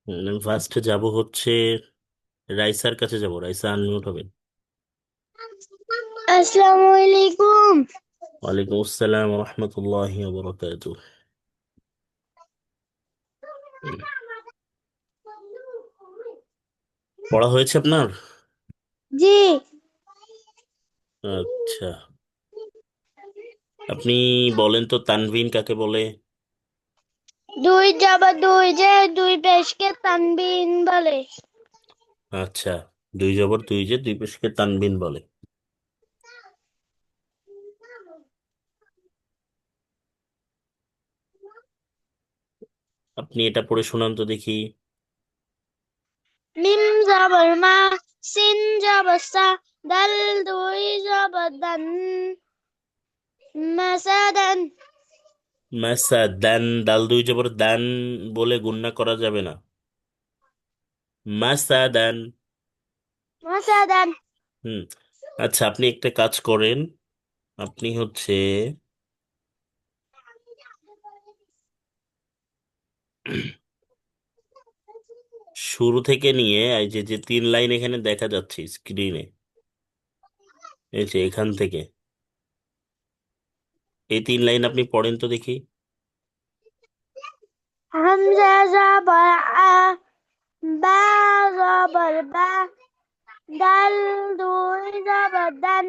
ফার্স্টে যাব হচ্ছে রাইসার কাছে যাব। রাইসা আনমিউট হবে। আসসালামু আলাইকুম। ওয়ালাইকুম আসসালাম রহমতুল্লাহি বরকাতুহ। পড়া হয়েছে আপনার? জি। আচ্ছা, আপনি বলেন তো তানভিন কাকে বলে? দুই যাবা দুই যে দুই পেশকে তানবিন বলে। আচ্ছা, দুই জবর দুই যে দুই পেশকে তানবিন বলে। আপনি এটা পড়ে শোনান তো দেখি। মিম যাবার মা, সিন যাবার সা, দাল দুই যাবার দান, মাসাদান। মাসা দান, দাল দুই জবর দান বলে গুণনা করা যাবে না। মাসা দান। মাসাদান। হুম। আচ্ছা, আপনি একটা কাজ করেন। আপনি হচ্ছে শুরু থেকে নিয়ে এই যে যে তিন লাইন এখানে দেখা যাচ্ছে স্ক্রিনে, এই যে এখান থেকে এই তিন লাইন আপনি পড়েন তো দেখি। হামজা যাবার আ, বা যাবার বা, দাল দুই যাবার দান,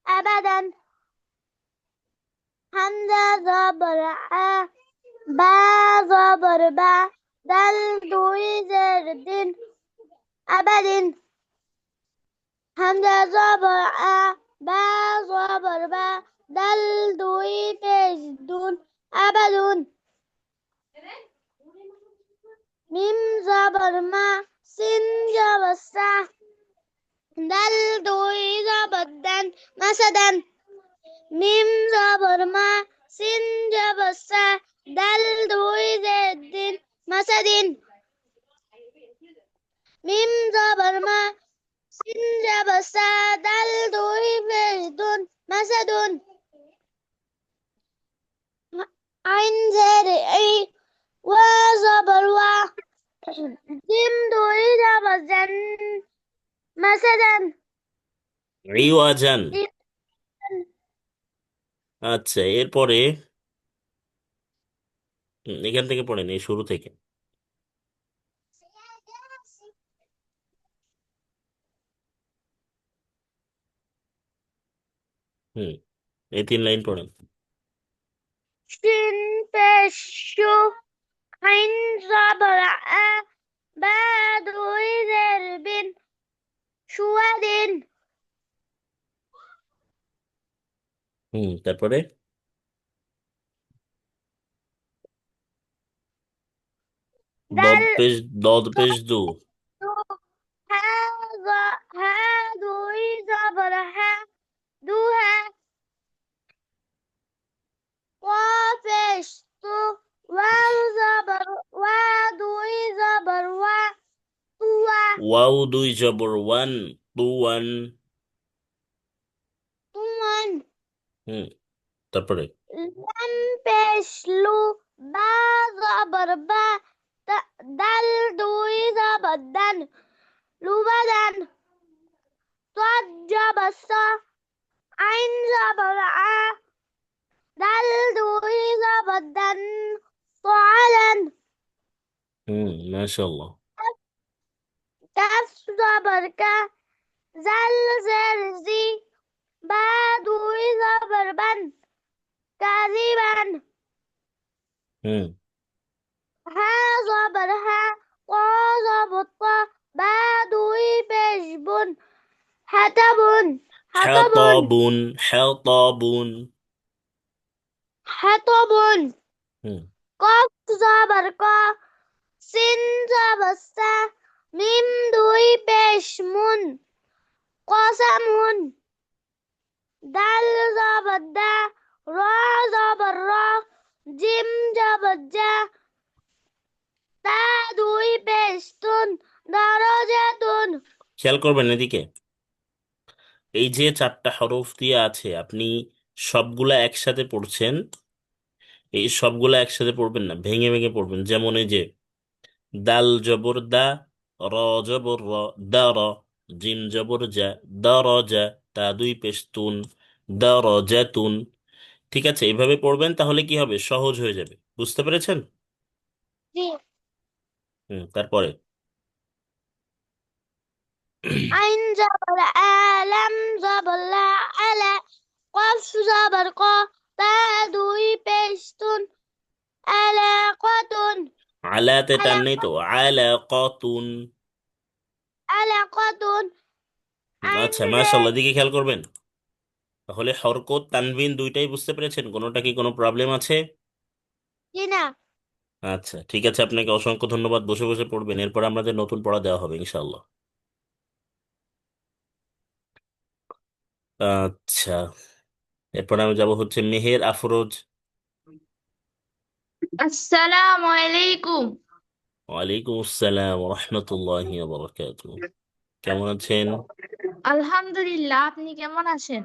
আবাদান। হামজা যাবার আ, বা যাবার বা, দাল দুই জের দিন, আবাদিন। হামজা যাবার আ, বা যাবার বা, দাল দুই পেশ দুন, আবাদুন। মিম যাবার মা, সিন যাবার সা, দাল দুই যাবার দান, মাসাদান। মিম যাবার মা, সিন যাবার সা, দাল দুই জের দিন, মাসাদিন। মিম যাবার মা, সিন যাবার সা, দাল দুই পেশ দুন, মাসাদুন। আইন জের এই, ওয়া যাবার ওয়া, জিম দুই যাবার জান, মাসাদান। রিওয়াজান। জিম আচ্ছা, এরপরে এখান থেকে পড়েন, এই শুরু থেকে। হুম, এই তিন লাইন পড়েন। শিন পেশ শু, আইন যাবার আ, বা দুই জের বিন, সুয়াদিন। তারপরে দদ দাল পেশ, দদ পেশ দু। দু, হা হা দুই যাবার হা, দু হা। ওয়াপেশ তু, ওয়াও যাবার ওয়া দুই যাবার ওয়া, তুয়া। ওয়াও দুই জবর ওয়ান, তুয়ান। তুমান। হুম, তারপরে লাম পেশ লু, বা যাবার বা, দাল দুই যাবার দান, লুবাদান। সাদ যাবার সা, আইন যাবার আ, দাল দুই যাবার দান, সালান। মাশাআল্লাহ। কাফ যাবার কা, জাল জের জি, বা দুই যাবার বান, কাজিবান। হুম। হা যাবার হা, ক যাবার ক, বা দুই পেশ বুন, হাতাবুন। হাতাবুন। হাতাবুন, হাতাবুন। হাতাবুন। হুম। কফ যাবার ক, সিন যাবার সা, মিম দুই পেশ মুন, কসামুন। দাল যাবার দা, র যাবার র, জিম যাবার জা, তা দুই পেশ তুন, দরজাতুন। খেয়াল করবেন এদিকে, এই যে চারটা হরফ দিয়ে আছে, আপনি সবগুলা একসাথে পড়ছেন। এই সবগুলা একসাথে পড়বেন না, ভেঙে ভেঙে পড়বেন। যেমন এই যে দাল জবর দা, র জবর র, দার, জিম জবর জা, দারজা, তা দুই পেশ তুন, দারজাতুন। ঠিক আছে, এইভাবে পড়বেন, তাহলে কি হবে, সহজ হয়ে যাবে। বুঝতে পেরেছেন? জি। তারপরে আইন জবর আলাম জবর লা আলা কফ জবর ক তা দুই পেশতুন আলা কতুন আলাতে টান আলা নেই তো, আলা কতুন। আলা কতুন আইন আচ্ছা, রে। মাশাআল্লাহ, দিকে খেয়াল করবেন। তাহলে হরকত তানবিন দুইটাই বুঝতে পেরেছেন, কোনোটা কি কোনো প্রবলেম আছে? জি না। আচ্ছা, ঠিক আছে, আপনাকে অসংখ্য ধন্যবাদ। বসে বসে পড়বেন, এরপর আমাদের নতুন পড়া দেওয়া হবে ইনশাআল্লাহ। আচ্ছা, এরপর আমি যাব হচ্ছে মেহের আফরোজ। আসসালামু আলাইকুম। ওয়ালাইকুম আসসালাম রহমতুল্লাহি ওয়া বারাকাতুহু। কেমন আছেন? আলহামদুলিল্লাহ, আপনি কেমন আছেন?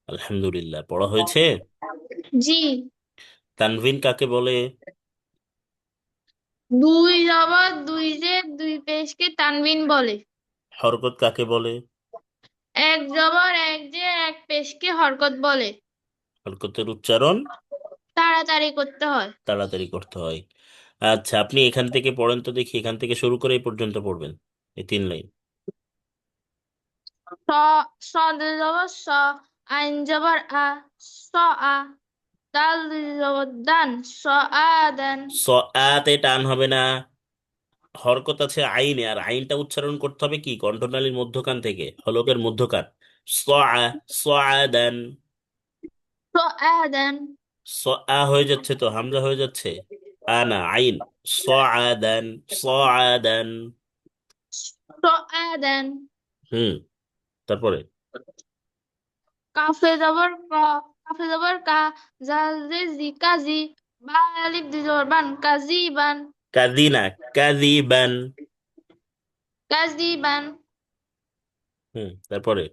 আলহামদুলিল্লাহ। পড়া হয়েছে? জি। তানভিন কাকে বলে? দুই জবর দুই জের দুই পেশকে তানবিন বলে। হরকত কাকে বলে? এক জবর এক জের এক পেশকে হরকত বলে। হরকতের উচ্চারণ তাড়াতাড়ি করতে হয়। তাড়াতাড়ি করতে হয়। আচ্ছা, আপনি এখান থেকে পড়েন তো দেখি, এখান থেকে শুরু করে এই পর্যন্ত পড়বেন, এই 3 লাইন। স সদ জবর স, আইন জবর আ, স আ, দাল দুই জবর দান, স আ দান। স আতে টান হবে না, হরকত আছে আইনে, আর আইনটা উচ্চারণ করতে হবে কি, কণ্ঠনালীর মধ্যখান থেকে, হলকের মধ্যখান। স আ, স আ দেন। স আ দান। স আ হয়ে যাচ্ছে তো, হামজা হয়ে যাচ্ছে। আনা আইন। স আ দেন, স আ দেন। স আ দান। হুম, তারপরে কাফে জবর ক, কাফে জবর কা, জাল জে জি কাজি, বা আলিফ দুই জবর বান, কাজি বান। কাদিনা, কাদিবান। কাজি বান। তারপরে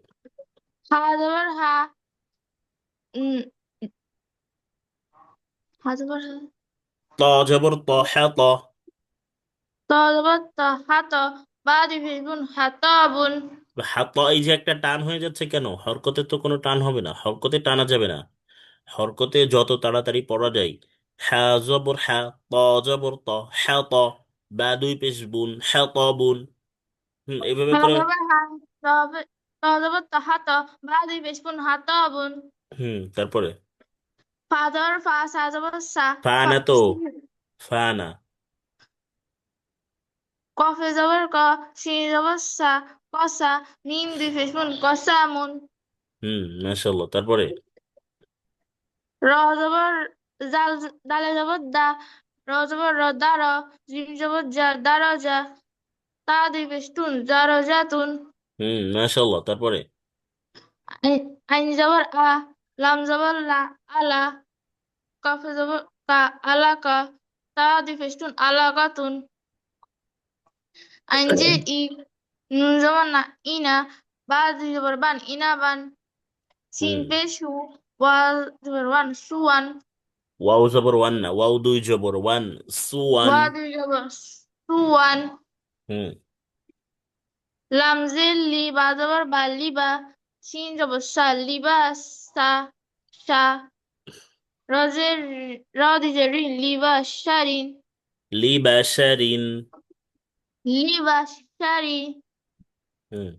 হা জবর হা, উম, হা জবর হা, ত জবর ত, হ্যাঁ ত। ত জবর ত, হা ত, বা দুই পেশ বুন, হা ত বুন। হাত, এই যে একটা টান হয়ে যাচ্ছে কেন? হরকতে তো কোনো টান হবে না, হরকতে টানা যাবে না। হরকতে যত তাড়াতাড়ি পড়া যায়। হ্যাঁ জবর হ্যাঁ, ত জবর ত, হ্যাঁ ত, বা দুই পেশ বুন, হ্যাঁ ত বুন। এইভাবে হা করে। জবর হা, ত জবর ত, হা ত, বা দুই পেশ বুন, হা ত বুন। তারপরে ফা জবর ফা, সা জবর সা, ফা ফা, না তো, ফা না। কফে জবর ক, শিন জবর সা, কসা, মিম দুই পেশ বুন, কসা মুন। মাশাআল্লাহ। তারপরে র জবর জাল, দালে জবর দা, র জবর র, দা র, জিম জবর জা, দা র যা, তা দুই পেশতুন, যা র যা তুন। মাশাআল্লাহ। তারপরে আইন জবর আ, লাম জবর লা, আলা, কাফে জবর কা, আলা কা, তা দুই পেশতুন, আলা কাতুন। আইন যে ই, নুন জবর না, ইনা, বা দুই জবর বান, ইনা বান। সিন হুম পেশু, ওয়াল জবর ওয়ান, সুয়ান। ওয়াও জবর ওয়ান না, ওয়াও দুই জবর ওয়ান, সুওয়ান। ওয়া দুই জবর সুয়ান। হুম লামজের লি, বা জবর বা, লিবা, শিন জবর সা, লিবা সা, সা। রজের র দিজের রি, লিবা শারিন, লিবাশারিন। লিবা শারি। হুম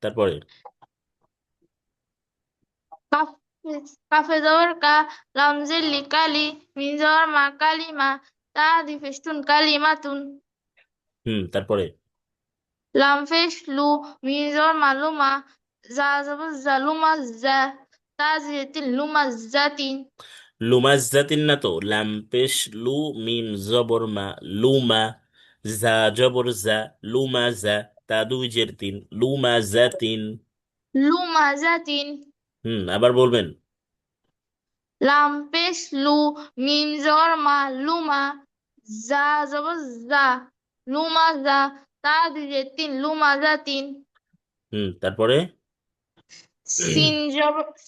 তারপরে কাফে, কাফে জবর কা, লামজের লি কালি, মিন জবর মা, কালিমা, তা দি ফেস্টুন, কালিমাতুন। তারপরে লাম ফেস লু, মিন জবর মালুমা, জা জবর জালুমা জা, তা জিতিন লুমা জাতিন। লুমাজ্জাতিন না তো, লাম পেশ লু, মিম জবর মা, লুমা, জা জবর জা, লুমা জা, তা দুই জের তিন, লুমা জাতিন। লুমা জাতিন। আবার বলবেন। লাম পেশ লু, মিম জবর মা, লুমা, জা জবর জা, লুমা জা, তা দিয়ে তিন, লুমা জা তিন। তারপরে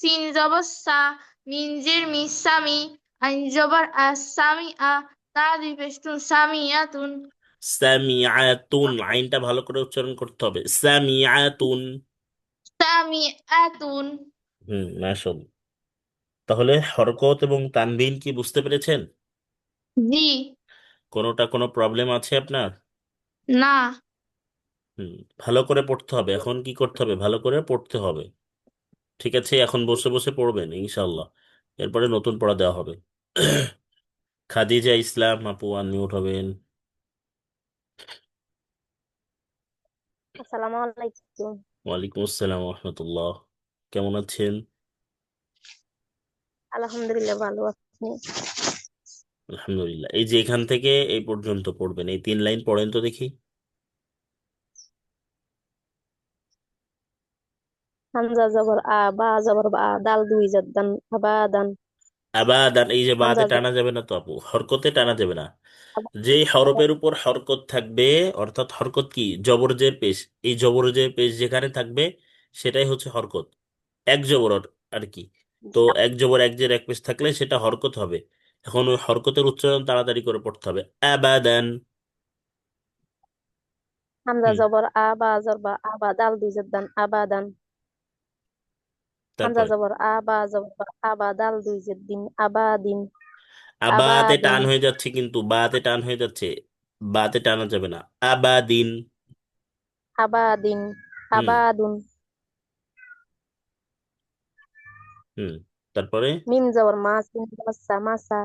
সিন জবর সা, মিনজের মি, সামি, আইন জবর আ, সামি আ, তা দুই পেশতুন, সামি আতুন। সামিআতুন, আইনটা ভালো করে উচ্চারণ করতে হবে, সামিআতুন। সামিআতুন। মাশাআল্লাহ। তাহলে হরকত এবং তানবিন কি বুঝতে পেরেছেন? জি। কোনোটা কোনো প্রবলেম আছে আপনার? না। হুম, ভালো করে পড়তে হবে, এখন কি করতে হবে, ভালো করে পড়তে হবে। ঠিক আছে, এখন বসে বসে পড়বেন ইনশাল্লাহ, এরপরে নতুন পড়া দেওয়া হবে। খাদিজা ইসলাম আপু আনমিউট হবেন। আসসালামু আলাইকুম। ওয়ালাইকুম আসসালাম রহমতুল্লাহ। কেমন আছেন? আলহামদুলিল্লাহ, ভালো আছি। আলহামদুলিল্লাহ। এই যে এখান থেকে এই পর্যন্ত পড়বেন, এই 3 লাইন পড়েন তো দেখি। হামজা জবর আ, বা জবর বা, দাল দুই জাদ্দান, আবাদান। আবাদান, এই যে বাতে হামজা টানা জবর যাবে না তো আপু, হরকতে টানা যাবে না। আবা, যে হরফের উপর হরকত থাকবে, অর্থাৎ হরকত কি, জবরজের পেশ, এই জবরজের পেশ যেখানে থাকবে সেটাই হচ্ছে হরকত। এক জবর আর কি। তো এক জবর এক জের এক পেশ থাকলে সেটা হরকত হবে। এখন ওই হরকতের উচ্চারণ তাড়াতাড়ি করে পড়তে হবে, আবাদান। হামজা হুম, জবর আ, বা জবর বা, আবা দাল দুই জাদ্দান, আবাদান। হামজা তারপরে জবর আ, বা জবর বা, আবা দাল দুই জাদ্দিন, আবাদিন। আবাতে আবাদিন, টান হয়ে যাচ্ছে, কিন্তু বাতে টান হয়ে যাচ্ছে, বাতে টানা যাবে না, আবাদিন। আবাদিন, হুম আবাদুন। হুম তারপরে মিম জবর মা, সিন মাসা, মাসা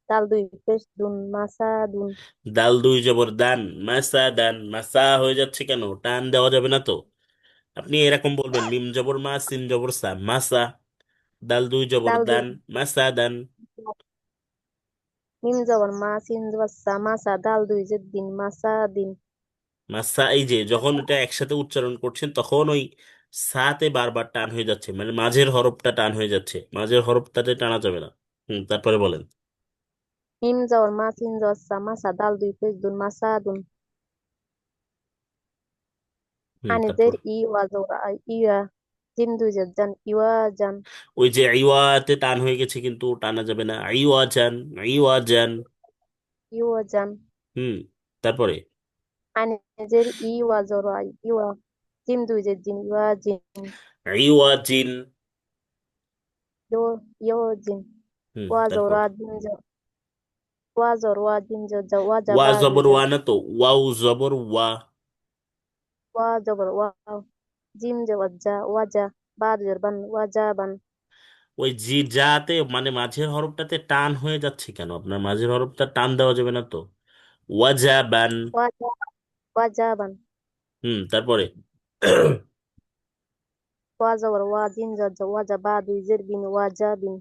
দাল দুই পেশ দুন, মাসা দুন। দাল দুই জবর দান, মাসা দান, মাসা হয়ে যাচ্ছে কেন, টান দেওয়া যাবে না তো। আপনি এরকম বলবেন, মিম জবর মা সিন জবর সা, মাসা। দাল দুই জবর দাল দুই, দান, মাসা দান। মিম জবর মা, সিন মাসা, মাসা দাল দুই জাদ্দিন, মাসা দিন। মাসা, এই যে যখন এটা একসাথে উচ্চারণ করছেন তখন ওই সাতে বারবার টান হয়ে যাচ্ছে, মানে মাঝের হরফটা টান হয়ে যাচ্ছে, মাঝের হরফটাতে টানা যাবে না। তারপরে বলেন। মিম জবর মা, সিন মাসা, মাসা দাল দুই পেশ দুন, মাসা দুন। তারপর আনিজের ই ওয়া জবর আ, ইয়া জিম দুই জান, ইওয়া জান। ওই যে আইওয়াতে টান হয়ে গেছে, কিন্তু টানা যাবে না, আইওয়া জান, আইওয়া জান। ইওয়া জান। হুম তারপরে আনিজের ই ওয়া জবর আ, ইওয়া জিম দুই জিন, ইওয়া জিন। আইওয়া জিন। ইয়ো, ইয়ো জিন। ওয়া জবর তারপর আ, জিম ওয়া জবর ওয়া, জিম ওয়া ওয়া জাবা দুই জবর জা। ওয়া না তো, ওয়াও জবর ওয়া। ওয়া জবর ওয়া, জিম জবর যা, ওয়া যা বা দুই বান, ওয়া যা বান। ওই জি যাতে মানে মাঝের হরফটাতে টান হয়ে যাচ্ছে কেন, আপনার মাঝের হরফটা টান দেওয়া যাবে না তো, ওয়াজাবান। ওয়া যা, ওয়া যা বান। তারপরে ওয়া জবর ওয়া, জিম যা, ওয়া যা বা দুই জের বিন, ওয়া যা বিন।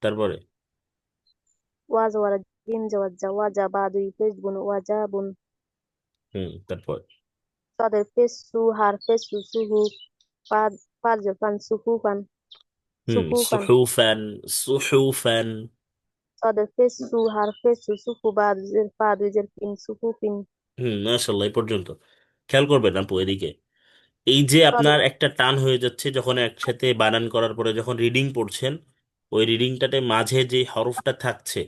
তারপরে ওয়া জবর জিম যা, ওয়া যা বা দুই পেশ বুন, ওয়া যা বুন। তারপর তাদের পেশ সু, হার পেশ সু, সুহু পা, পার জফান সুহুফান, সুহুফান। সুহুফান, সুহুফান। তাদের পেশ সু, হার পেশ সু, সুহু বা দুই পা দুই জের পিন, সুহুফিন। মাশাআল্লাহ, এই পর্যন্ত খেয়াল করবেন আপু এদিকে। এই যে তাদের আপনার একটা টান হয়ে যাচ্ছে যখন একসাথে বানান করার পরে যখন রিডিং পড়ছেন, ওই রিডিংটাতে মাঝে যে হরফটা থাকছে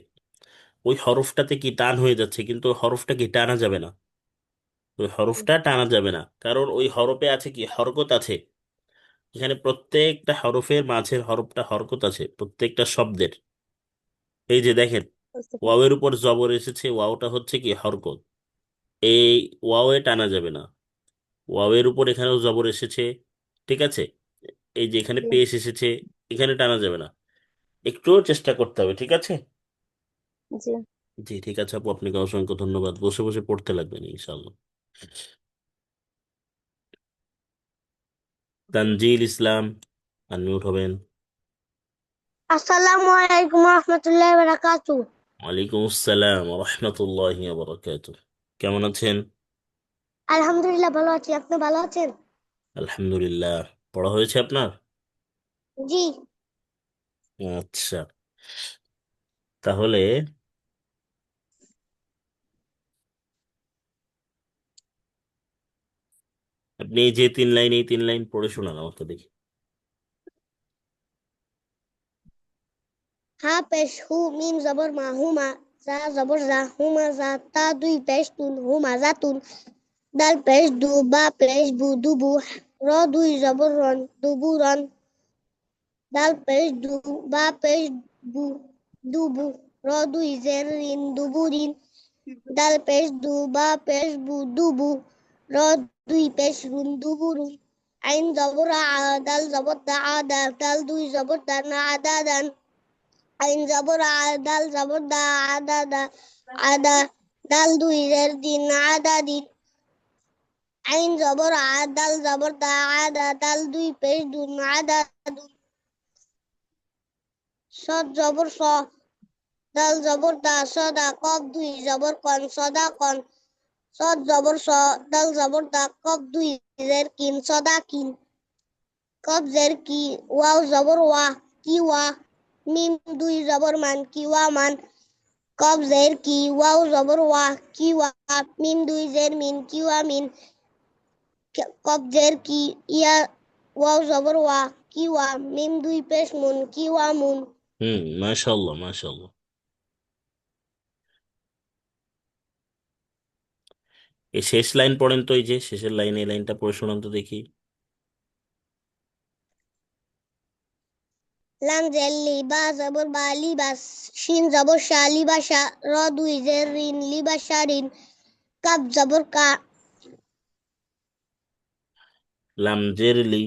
ওই হরফটাতে কি টান হয়ে যাচ্ছে, কিন্তু ওই হরফটা কি টানা যাবে না, ওই হরফটা টানা যাবে না, কারণ ওই হরফে আছে কি, হরকত আছে। এখানে প্রত্যেকটা হরফের মাঝের হরফটা হরকত আছে, প্রত্যেকটা শব্দের। এই যে দেখেন, ওয়াওয়ের উপর জবর এসেছে, ওয়াওটা হচ্ছে কি হরকত, এই ওয়াওয়ে টানা যাবে না। ওয়াওয়ের উপর এখানেও জবর এসেছে, ঠিক আছে, এই যে এখানে পেশ এসেছে, এখানে টানা যাবে না। একটুও চেষ্টা করতে হবে, ঠিক আছে। জি। জি ঠিক আছে আপু, আপনাকে অসংখ্য ধন্যবাদ, বসে বসে পড়তে লাগবেন ইনশাআল্লাহ। তানজিল ইসলাম আনমিউট হবেন। আসসালামু আলাইকুম রহমতুল্লাহ বারাকাতু। ওয়ালাইকুম আসসালাম রহমতুল্লাহি ওয়া বারাকাতুহু। কেমন আছেন? আলহামদুলিল্লাহ, ভালো আছি। আপনি ভালো আছেন? আলহামদুলিল্লাহ। পড়া হয়েছে আপনার? জি। আচ্ছা, তাহলে আপনি এই যে 3 লাইন, এই 3 লাইন পড়ে শোনান আমাকে দেখি। হা পেশ হু, মিম জবর মা, হুমা জা জবর জা হুমা জা তা দুই পেশ তুন হুমা জাতুন দাল পেশ দু বা পেশ বু দুবু র দুই জবর রন দুবু রন দাল পেশ দু বা পেশ বু দুবু র দুই জের রিন দুবু রিন দাল পেশ দু বা পেশ বু দুবু র দুই পেশ রুন দুবু রুন আইন জবর আ দাল জবর দা আ দাল দাল দুই জবর দা না আদা দান আইন জবর আ দাল জবর দা আদা দা আদা দাল দুই জের দিন আদা দিন আইন জবর আ দাল জবর দা আদা দাল দুই পেশ দুন আদা দুন সদ জবর স দাল জবর দা সদা কব দুই জবর কন সদা কন সদ জবর স দাল জবর দা কব দুই জের কিন সদা কিন কব জের কি ওয়াও জবর ওয়া কি ওয়া মিম দুই জবর মান কি ওয়া মান কব জের কি ওয়াও জবর ওয়া কি ওয়া মিম দুই জের মিন কি ওয়া মিন কব জের কি ইয়া ওয়াও জবর ওয়া কি ওয়া মিম দুই পেশ মুন কি ওয়া মুন মাশাআল্লাহ, মাশাআল্লাহ। এই শেষ লাইন পড়েন তো, এই যে শেষের লাইন, এই লাইনটা পড়ে শোনান তো দেখি। লাম জের লি বা জবর বা লিবাস শিন জবর শা লিবাসা র দুই জের রিন লিবাসা রিন কাব জবর কা লাম জের লি।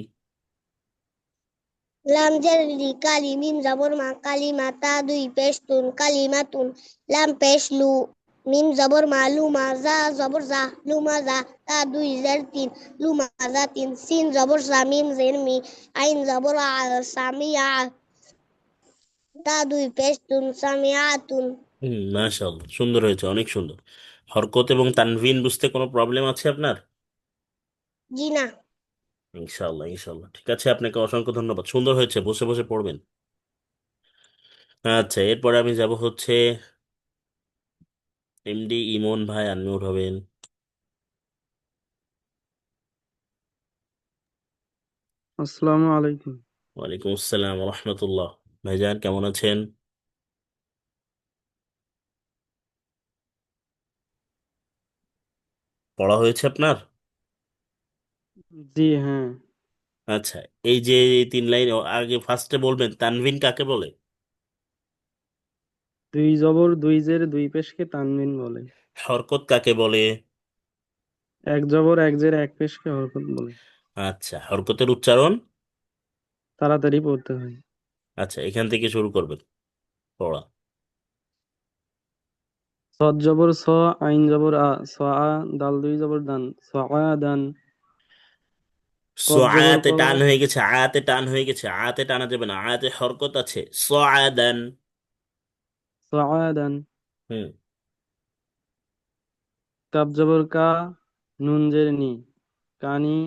লাম জের লি কালি মিম জবর মা কালিমা তা দুই পেশ তুন কালিমাতুন লাম পেশ লু মিম জবর মা লুমা জা জবর জা লুমা জা তা দুই জের তিন লুমা জা তিন সিন জবর সা মিম জের মি আইন জবর আ সামিয়া তা দুই পেশ তুন সামিয়াতুন। মাশাআল্লাহ, সুন্দর হয়েছে, অনেক সুন্দর। হরকত এবং তানভিন বুঝতে কোনো প্রবলেম আছে আপনার? জি না। ইনশাআল্লাহ, ইনশাআল্লাহ, ঠিক আছে। আপনাকে অসংখ্য ধন্যবাদ, সুন্দর হয়েছে, বসে বসে পড়বেন। আচ্ছা, এরপরে আমি যাব হচ্ছে এমডি ইমন ভাই, আনমিউট হবেন। আসসালামু আলাইকুম। ওয়ালাইকুম আসসালাম রহমতুল্লাহ। ভাইজান কেমন আছেন? পড়া হয়েছে আপনার? জি হ্যাঁ। আচ্ছা, এই যে এই তিন লাইন আগে ফার্স্টে বলবেন, তানভিন কাকে বলে? দুই জবর দুই জের দুই পেশকে তানবিন বলে। হরকত কাকে বলে? এক জবর এক জের এক পেশকে হরকত বলে। আচ্ছা, হরকতের উচ্চারণ? তাড়াতাড়ি পড়তে হয়। আচ্ছা, এখান থেকে শুরু করবেন পড়া। সদ জবর স, আইন জবর আ, স আ, দাল দুই জবর দান, স আ দান। কফ জবর ক, আয়াতে টান হয়ে গেছে, আয়াতে টান হয়ে গেছে, আয়াতে টানা যাবে না, আয়াতে হরকত আছে। আয়াদান। স আ দান। হুম। কাব জবর কা, নুন জের নি, কানি,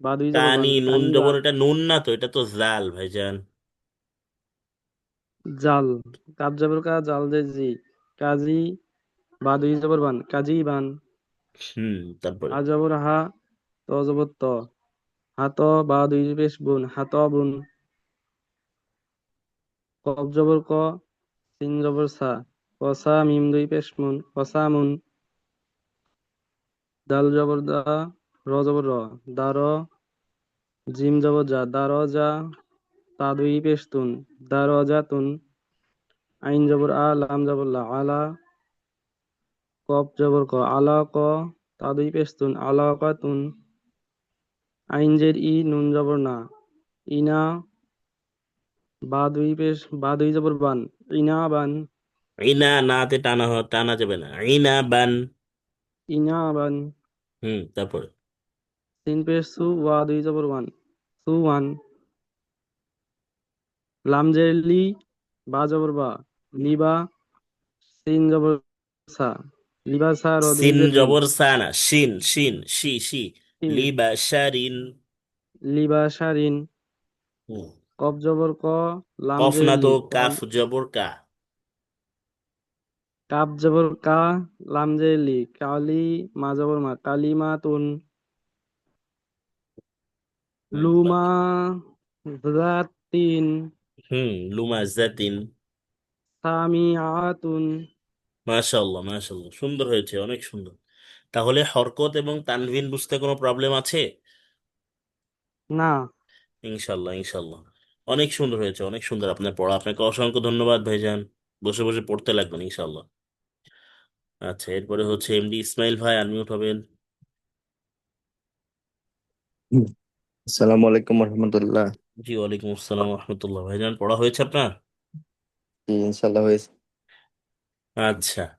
বা দুই জবর কানি, বান, নুন কানি বা। জবর, এটা নুন না তো, এটা তো জাল ভাইজান। জাল। কাব জবর কা, জাল জের জি, কাজী, বা দুই জবর বান, কাজী বান। তারপরে হা জবর হা, ত জবর ত, হাত, বা দুই পেশ বুন, হাত বুন। কফ জবর ক, সিন জবর সা, কসা, মিম দুই পেশ মুন, কসা মুন। দাল জবর দা, র জবর র, দার। জিম জবর যা, দার যা, তা দুই পেশ তুন, দার যা তুন। আইন জবর আ, লাম জবর লা, আলা। কফ জবর ক, আলা ক, তা দুই পেশ তুন, আলা কা তুন। আইন জের ই, নুন জবর না, ইনা। বা দুই পেশ, বা দুই জবর বান, ইনা বান। ইনা, নাতে টানা টানা যাবে না, ইনা বান। ইনা বান। তারপরে তিন পেশ সু, ওয়া দুই জবর ওয়ান, সু ওয়ান। লাম জের লি, বা জবর বা, লিবা। সিন জবর সা, লিবাসা, র দুই সিন জের রি, জবর সানা, শিন শিন শি শি। সিন। লিবাশারিন। লিবাসারিন। হুম। কফ জবর ক, লাম কফ জের না লি, তো, কাফ জবর কা। কাপ জবর কা, লাম জের লি, কালি, মা জবর মা, কালিমা তুন। লুমা বাকি। জাতিন, লুমাজাতিন। সামিআতুন। মাশাআল্লাহ, মাশাআল্লাহ, সুন্দর হয়েছে, অনেক সুন্দর। তাহলে হরকত এবং তানভিন বুঝতে কোনো প্রবলেম আছে? না। ইনশাল্লাহ, ইনশাল্লাহ। অনেক সুন্দর হয়েছে, অনেক সুন্দর আপনার পড়া। আপনাকে অসংখ্য ধন্যবাদ ভাইজান। বসে বসে পড়তে লাগবেন ইনশাল্লাহ। আচ্ছা, এরপরে হচ্ছে এমডি ইসমাইল ভাই, আনমিউট হবেন। হুম। আসসালামু আলাইকুম রহমতুল্লাহ। জি, ওয়ালাইকুম আসসালাম রহমতুল্লাহ। ভাইজান, পড়া হয়েছে আপনার? জি, ইনশাল্লাহ হয়েছে। আচ্ছা।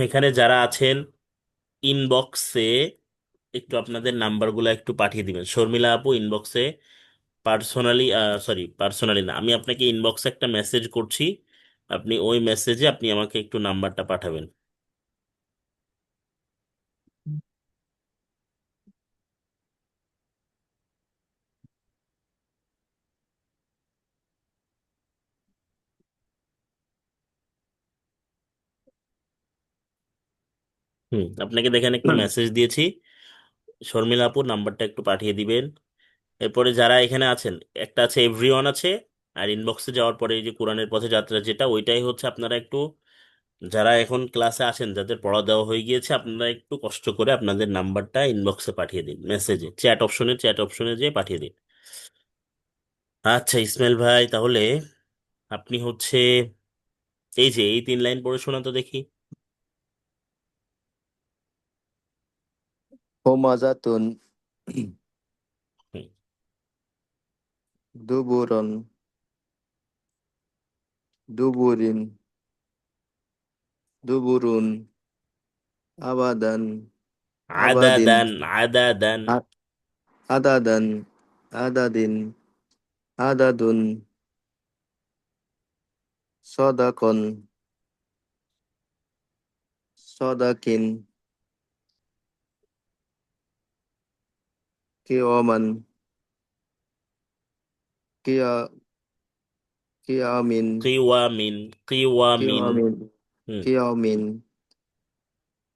এখানে যারা আছেন, ইনবক্সে একটু আপনাদের নাম্বারগুলো একটু পাঠিয়ে দিবেন। শর্মিলা আপু, ইনবক্সে পার্সোনালি, সরি পার্সোনালি না, আমি আপনাকে ইনবক্সে একটা মেসেজ করছি, আপনি ওই মেসেজে আপনি আমাকে একটু নাম্বারটা পাঠাবেন। আপনাকে দেখেন একটু মেসেজ দিয়েছি। শর্মিলা আপু, নাম্বারটা একটু পাঠিয়ে দিবেন। এরপরে যারা এখানে আছেন, একটা আছে এভরিওয়ান আছে, আর ইনবক্সে যাওয়ার পরে এই যে কোরআনের পথে যাত্রা যেটা, ওইটাই হচ্ছে আপনারা একটু, যারা এখন ক্লাসে আছেন, যাদের পড়া দেওয়া হয়ে গিয়েছে, আপনারা একটু কষ্ট করে আপনাদের নাম্বারটা ইনবক্সে পাঠিয়ে দিন, মেসেজে, চ্যাট অপশনে যেয়ে পাঠিয়ে দিন। আচ্ছা ইসমাইল ভাই, তাহলে আপনি হচ্ছে এই যে এই 3 লাইন পড়ে শোনান তো দেখি। হোমাজাতুন হুম। দুবুরন দুবুরিন দুবুরুন আবাদান আবাদিন আদাদান, আদাদান। আ- আদাদান আদাদিন আদাদুন সদাকন সদাকিন কিয়মান কিয়া কিয়ামিন কিওয়ামিন, কিওয়ামিন। কিয়ামিন হুম। কিয়ামিন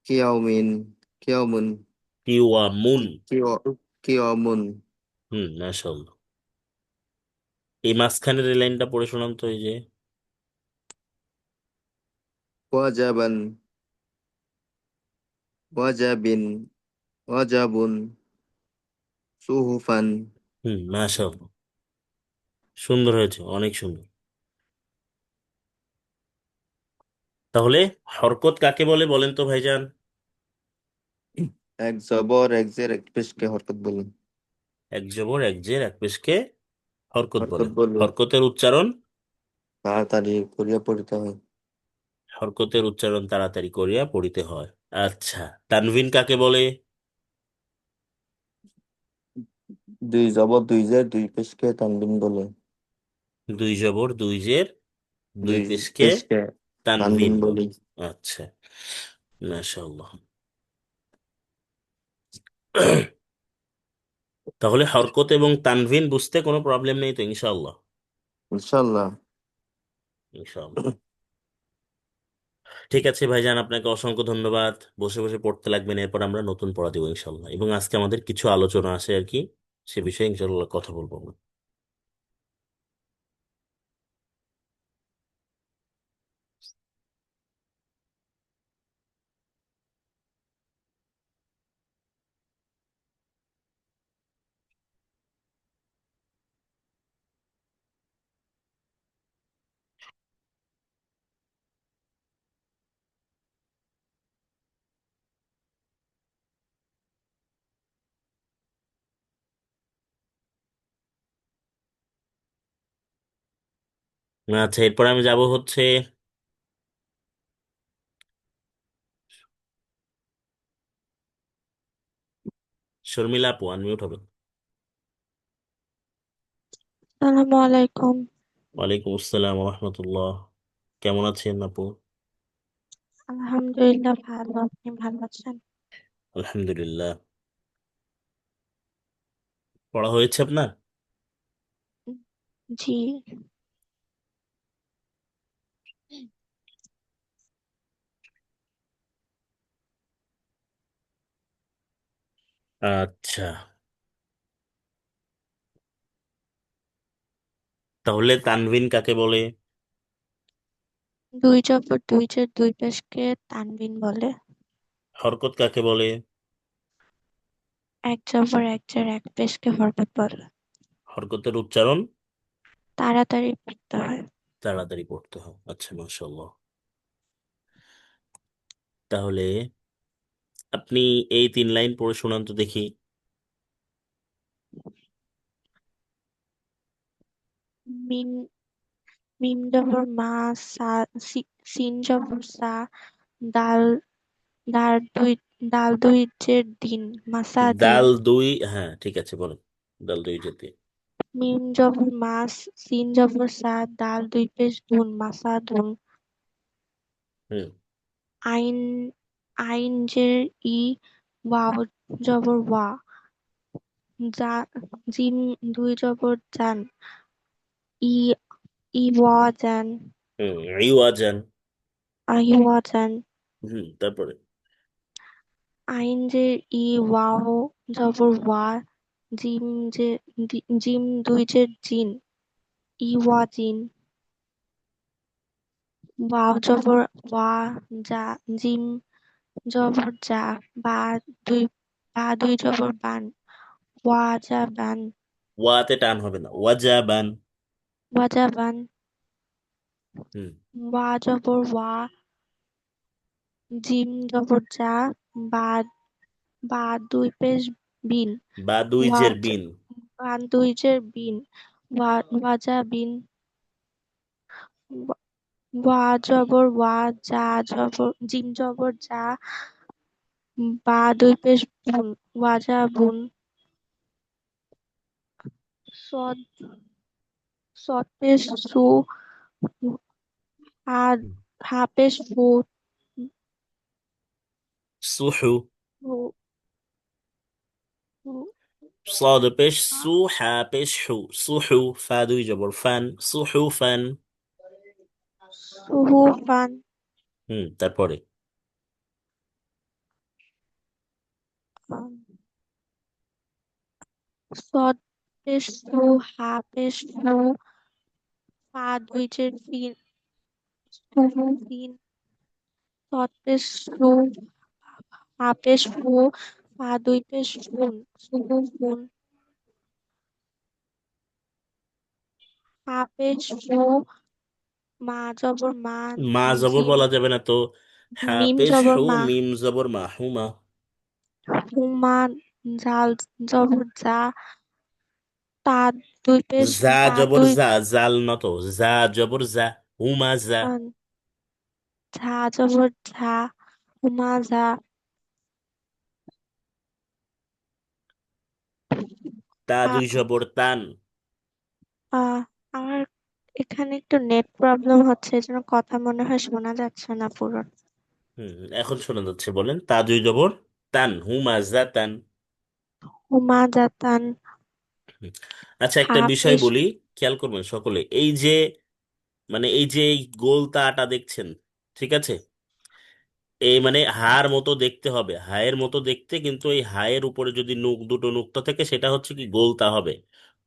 কিয়ামিন কিয়ামুন কিওয়ামুন। কিয় কিয়ামুন মাশাআল্লাহ। এই মাঝখানের এই লাইনটা পড়ে শোনান তো, এই যে ওয়াজাবান ওয়াজাবিন ওয়াজাবুন সুহুফান। মাশাআল্লাহ, সুন্দর হয়েছে, অনেক সুন্দর। তাহলে হরকত কাকে বলে বলেন তো ভাইজান? এক জবর এক জের এক পেশকে হরকত বলুন। এক জবর এক জের এক পেশকে হরকত হরকত বলেন। বলুন, হরকতের উচ্চারণ, তাড়াতাড়ি করিয়া পড়িতে হয়। হরকতের উচ্চারণ তাড়াতাড়ি করিয়া পড়িতে হয়। আচ্ছা, তানভিন কাকে বলে? দুই জবর দুই জের দুই পেশকে তানবিন বলে। দুই জবর দুই জের দুই দুই পেশকে পেশকে তানবিন তানভিন বলি। বলে। আচ্ছা, মাশাআল্লাহ। তাহলে হরকত এবং তানভিন বুঝতে কোনো প্রবলেম নেই তো ইনশাআল্লাহ? ইনশাল্লাহ। ইনশাআল্লাহ। ঠিক আছে ভাইজান, আপনাকে অসংখ্য ধন্যবাদ। বসে বসে পড়তে লাগবেন, এরপর আমরা নতুন পড়া দিব ইনশাল্লাহ। এবং আজকে আমাদের কিছু আলোচনা আছে আর কি, সে বিষয়ে ইনশাল্লাহ কথা বলবো আমরা। আচ্ছা, এরপর আমি যাব হচ্ছে শর্মিলা আপু, আনমিউট হবে। আসসালামু আলাইকুম। ওয়ালাইকুম আসসালাম রহমতুল্লাহ। কেমন আছেন আপু? আলহামদুলিল্লাহ ভালো, আপনি ভালো আছেন? আলহামদুলিল্লাহ। পড়া হয়েছে আপনার? জি। আচ্ছা, তাহলে তানভিন কাকে বলে? দুই জবর দুই জের দুই পেশকে তানবিন বলে। হরকত কাকে বলে? এক জবর এক জের এক পেশকে হরকত বলে। হরকতের উচ্চারণ তাড়াতাড়ি পড়তে হয়। তাড়াতাড়ি পড়তে হয়। আচ্ছা, মাশাআল্লাহ। তাহলে আপনি এই 3 লাইন পড়ে শোনান তো দেখি। মিম মিম জবর মা, সিন জবর সা, দাল দাল দুই জের দিন, মাসা দিন। দাল দুই, হ্যাঁ ঠিক আছে, বলেন। দাল দুই যেতে। মিম জবর মাস, সিন জবর সা, দাল দুই পেশ দুন, মাসা দুন। হুম। আইন আইন জের ই, ওয়াও জবর ওয়া, জিম দুই জবর জান, ই ই ওয়া জান, হুম, ইওয়াজান। ওয়া জান। হুম, তারপরে? আইন জের ই, ওয়াও জবর ওয়া, জিম জে জিম দুই জের জিন, ই ওয়া জিন। ওয়াও জবর ওয়া, যা জিম জবর যা, বা দুই দুই জবর বান, ওয়া যা বান। ওয়াতে টান হবে না, ওয়াজাবান। ওয়াজাবান। হুম। ওয়া জবর ওয়া, জিম জবর যা, বা দুই পেশ বিন, বা দুই ওয়া জের বিন। বান দুই জের বিন, ওয়াজা বিন। ওয়া জবর ওয়া, যা জবর জিম জবর যা, বা দুই পেশ বুন, ওয়াজা বুন। সদ সদ পেশ সু, আর হুম। হা পেশ ফু, সুহু। ফু- ফু- صاد পেশ সু, হা পেশ হু, সুহু। ফা দুই জবর ফান, সুহু ফান। সুহুফান। হুম, তারপরে? সদ পেশ সু, হা পেশ ফু, ফা দুই জের ফিন, সুহু ফিন। সদ পেশ সু, হা পেশ ফু, ফা দুই পেশ ফুন, সুহু ফুন। ফা পেশ ফু, মা জবর মা, মা জবর জিম বলা যাবে না তো। হা মিম পেশ জবর হু, মা, মিম জবর মা, হুমা। হুমা জাল জবর যা, তা দুই পেশ জা বা জবর দুই জা, জাল নত। জা জবর জা, হুমা জা। ঝা জবর ঝা, হুমা ঝা। তা দুই জবর তান। আমার এখানে একটু নেট প্রবলেম হচ্ছে, এই জন্য কথা মনে হয় শোনা যাচ্ছে না পুরো। হুম, এখন শোনা যাচ্ছে, বলেন। তা দুই জবর তান, হুমা জা তান। হুমা জাতান। হুম। আচ্ছা, একটা বিষয় হাফিজ। বলি, খেয়াল করবেন সকলে। এই যে, মানে এই যে এই গোল তাটা দেখছেন, ঠিক আছে? এই মানে হার মতো দেখতে হবে, হায়ের মতো দেখতে, কিন্তু এই হায়ের উপরে যদি দুটো নুক্তা থাকে, সেটা হচ্ছে কি গোলতা হবে।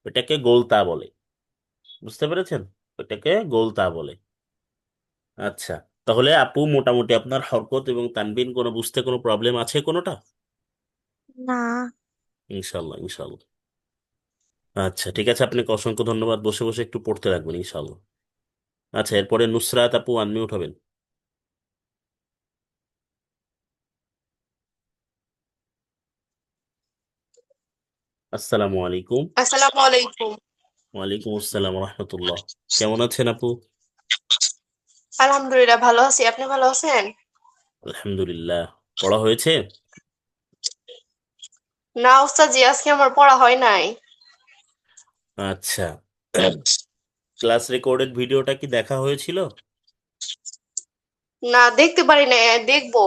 ওটাকে গোলতা বলে। বুঝতে পেরেছেন? ওটাকে গোলতা বলে। আচ্ছা, তাহলে আপু মোটামুটি আপনার হরকত এবং তানবিন কোনো বুঝতে কোনো প্রবলেম আছে কোনোটা? না। ইনশাল্লাহ, ইনশাল্লাহ। আচ্ছা, ঠিক আছে, আপনাকে অসংখ্য ধন্যবাদ। বসে বসে একটু পড়তে রাখবেন ইনশাল্লাহ। আচ্ছা, এরপরে নুসরাত আপু আনমিউট হবেন। আসসালামু আলাইকুম। আসসালামু আলাইকুম। ওয়ালাইকুম আসসালাম রহমতুল্লাহ। কেমন আছেন আপু? আলহামদুলিল্লাহ ভালো আছি, আপনি ভালো আছেন? আলহামদুলিল্লাহ। পড়া হয়েছে? না ওস্তাদ জি, আজকে আমার পড়া হয় নাই। আচ্ছা। ক্লাস রেকর্ডেড ভিডিওটা কি দেখা হয়েছিল? না দেখতে পারি না, দেখবো।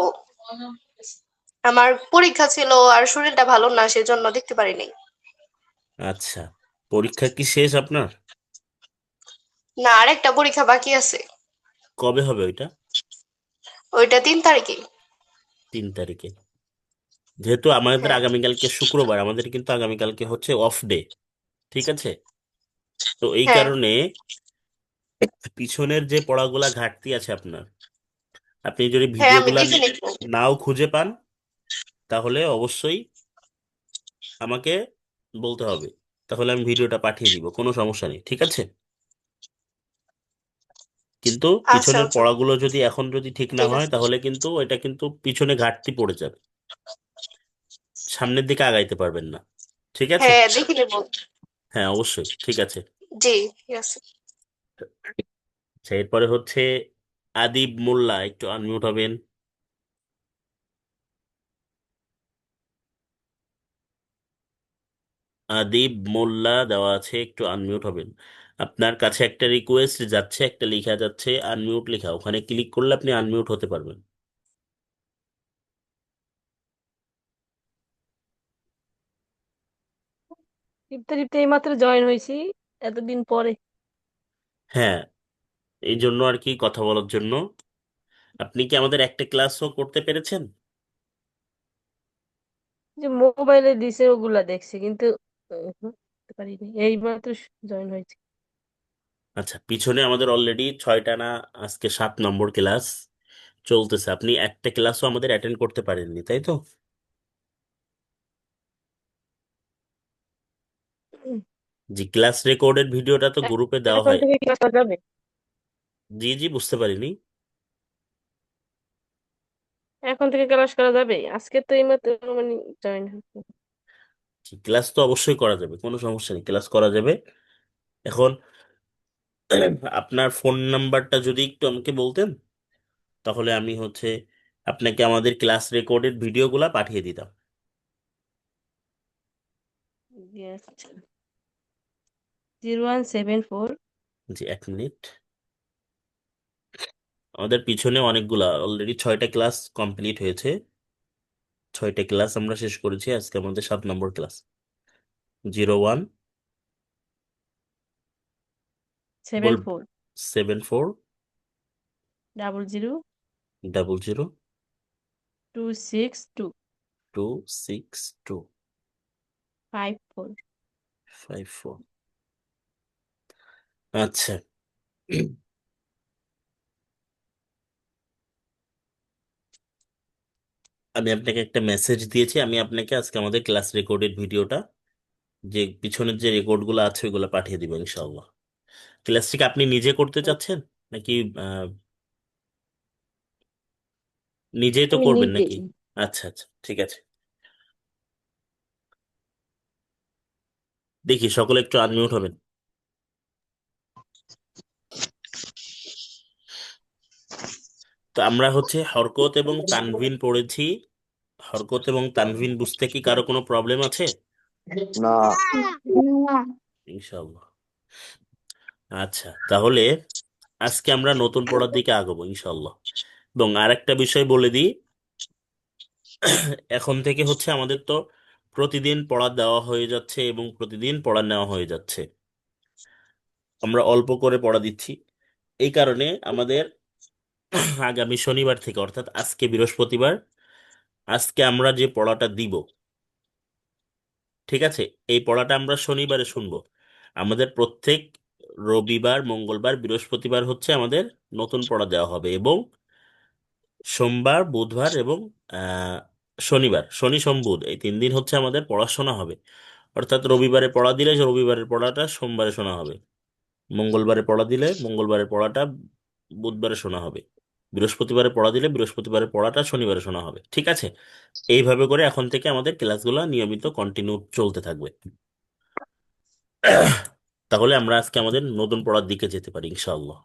আমার পরীক্ষা ছিল আর শরীরটা ভালো না, সেজন্য দেখতে পারি নাই। আচ্ছা, পরীক্ষা কি শেষ আপনার? না, আরেকটা পরীক্ষা বাকি আছে। কবে হবে ওইটা? ওইটা 3 তারিখে। 3 তারিখে? যেহেতু আমাদের হ্যাঁ। আগামীকালকে শুক্রবার, আমাদের কিন্তু আগামীকালকে হচ্ছে অফ ডে, ঠিক আছে? তো এই হ্যাঁ। কারণে পিছনের যে পড়াগুলা ঘাটতি আছে আপনার, আপনি যদি হ্যাঁ আমি ভিডিওগুলা দেখে নিবো। নাও খুঁজে পান, তাহলে অবশ্যই আমাকে বলতে হবে, তাহলে আমি ভিডিওটা পাঠিয়ে দিব, কোনো সমস্যা নেই, ঠিক আছে? কিন্তু আচ্ছা পিছনের আচ্ছা, পড়াগুলো যদি এখন যদি ঠিক না ঠিক হয়, আছে। তাহলে কিন্তু এটা কিন্তু পিছনে ঘাটতি পড়ে যাবে, সামনের দিকে আগাইতে পারবেন না, ঠিক আছে? হ্যাঁ দেখে নিবো। হ্যাঁ অবশ্যই, ঠিক আছে। জি ঠিক আছে। আচ্ছা, এরপরে হচ্ছে আদিব মোল্লা, একটু আনমিউট হবেন। আদিব মোল্লা দেওয়া আছে, একটু আনমিউট হবেন। আপনার কাছে একটা রিকোয়েস্ট যাচ্ছে, একটা লেখা যাচ্ছে আনমিউট লেখা, ওখানে ক্লিক করলে আপনি আনমিউট হতে পারবেন। টিপতে টিপতে এইমাত্র জয়েন হয়েছি, এতদিন পরে। হ্যাঁ, এই জন্য আর কি, কথা বলার জন্য। আপনি কি আমাদের একটা ক্লাসও করতে পেরেছেন? যে মোবাইলে দিছে ওগুলা দেখছি, কিন্তু করতে পারিনি, এইমাত্র জয়েন হয়েছি। আচ্ছা, পিছনে আমাদের অলরেডি 6টা না, আজকে 7 নম্বর ক্লাস চলতেছে, আপনি একটা ক্লাসও আমাদের অ্যাটেন্ড করতে পারেননি, তাই তো? উম, জি, ক্লাস রেকর্ডের ভিডিওটা তো গ্রুপে দেওয়া এখন হয়। থেকে ক্লাস করা যাবে? জি জি, বুঝতে পারিনি। এখন থেকে ক্লাস করা যাবে? আজকে তো এইমাত্র মানে জয়েন হয়েছে। জি, ক্লাস তো অবশ্যই করা যাবে, কোনো সমস্যা নেই, ক্লাস করা যাবে। এখন আপনার ফোন নাম্বারটা যদি একটু আমাকে বলতেন, তাহলে আমি হচ্ছে আপনাকে আমাদের ক্লাস রেকর্ডেড ভিডিওগুলা পাঠিয়ে দিতাম। 0174। জি, 1 মিনিট। আমাদের পিছনে অনেকগুলা, অলরেডি 6টা ক্লাস কমপ্লিট হয়েছে, 6টা ক্লাস আমরা শেষ করেছি, আজকে আমাদের 7 নম্বর ক্লাস। 01, সেভেন বল, ফোর 74, 00 00, 262 262, 54। 54। আচ্ছা, আমি আপনাকে একটা মেসেজ দিয়েছি, আমি আপনাকে আজকে আমাদের ক্লাস রেকর্ডেড ভিডিওটা, যে পিছনের যে রেকর্ডগুলো আছে ওইগুলো পাঠিয়ে দিব ইনশাআল্লাহ। ক্লাসটিকে আপনি নিজে করতে চাচ্ছেন নাকি আহ, নিজেই তো আমি করবেন নিজেই। নাকি? আচ্ছা আচ্ছা, ঠিক আছে। দেখি সকলে একটু আনমিউট হবেন। তো আমরা হচ্ছে হরকত এবং তানভিন পড়েছি। হরকত এবং তানভিন বুঝতে কি কারো কোনো প্রবলেম আছে? না। ইনশাআল্লাহ। আচ্ছা, তাহলে আজকে আমরা নতুন পড়ার দিকে আগাবো ইনশাআল্লাহ। এবং আরেকটা বিষয় বলে দিই, এখন থেকে হচ্ছে আমাদের তো প্রতিদিন পড়া দেওয়া হয়ে যাচ্ছে এবং প্রতিদিন পড়া নেওয়া হয়ে যাচ্ছে, আমরা অল্প করে পড়া দিচ্ছি। এই কারণে আমাদের আগামী শনিবার থেকে, অর্থাৎ আজকে বৃহস্পতিবার, আজকে আমরা যে পড়াটা দিব, ঠিক আছে, এই পড়াটা আমরা শনিবারে শুনবো। আমাদের প্রত্যেক রবিবার, মঙ্গলবার, বৃহস্পতিবার হচ্ছে আমাদের নতুন পড়া দেওয়া হবে, এবং সোমবার, বুধবার এবং আহ শনিবার, শনি সোম বুধ, এই 3 দিন হচ্ছে আমাদের পড়াশোনা হবে। অর্থাৎ রবিবারে পড়া দিলে রবিবারের পড়াটা সোমবারে শোনা হবে, মঙ্গলবারে পড়া দিলে মঙ্গলবারের পড়াটা বুধবারে শোনা হবে, বৃহস্পতিবারে পড়া দিলে বৃহস্পতিবারের পড়াটা শনিবারে শোনা হবে, ঠিক আছে? এইভাবে করে এখন থেকে আমাদের ক্লাসগুলো নিয়মিত কন্টিনিউ চলতে থাকবে। তাহলে আমরা আজকে আমাদের নতুন পড়ার দিকে যেতে পারি ইনশাআল্লাহ।